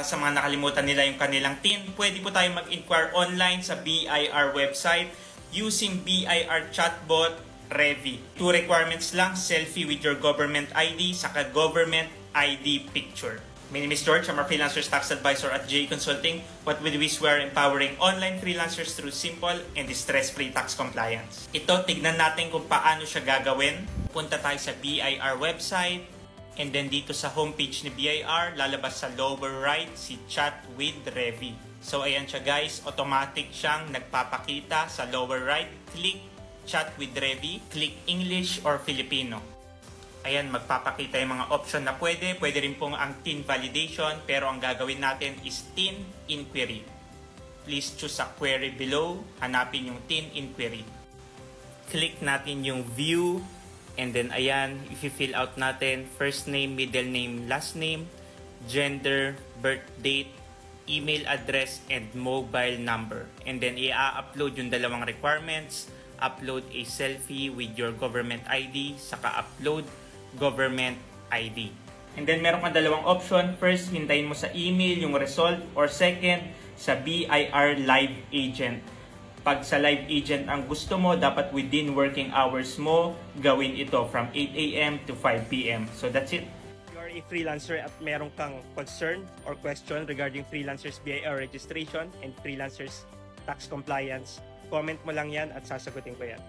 sa mga nakalimutan nila yung kanilang TIN, pwede po tayo mag-inquire online sa BIR website using BIR chatbot Revi. 2 requirements lang, selfie with your government ID, saka government ID picture. My name is George, I'm a freelancer's tax advisor at J Consulting. What we do is we are empowering online freelancers through simple and stress-free tax compliance. Ito, tignan natin kung paano siya gagawin. Punta tayo sa BIR website, and then dito sa homepage ni BIR, lalabas sa lower right si Chat with Revi. So ayan siya guys, automatic siyang nagpapakita sa lower right. Click Chat with Revi, click English or Filipino. Ayan, magpapakita yung mga option na pwede. Pwede rin pong ang TIN validation, pero ang gagawin natin is TIN inquiry. Please choose a query below. Hanapin yung TIN inquiry. Click natin yung view, and then ayan, i-fill out natin first name, middle name, last name, gender, birth date, email address, and mobile number. And then i-upload yung dalawang requirements. Upload a selfie with your government ID, saka upload government ID. And then meron kang dalawang option. First, hintayin mo sa email yung result, or second, sa BIR live agent. Pag sa live agent ang gusto mo, dapat within working hours mo gawin ito from 8 AM to 5 PM. So that's it. If you are a freelancer at meron kang concern or question regarding freelancers BIR registration and freelancers tax compliance, comment mo lang yan at sasagutin ko yan.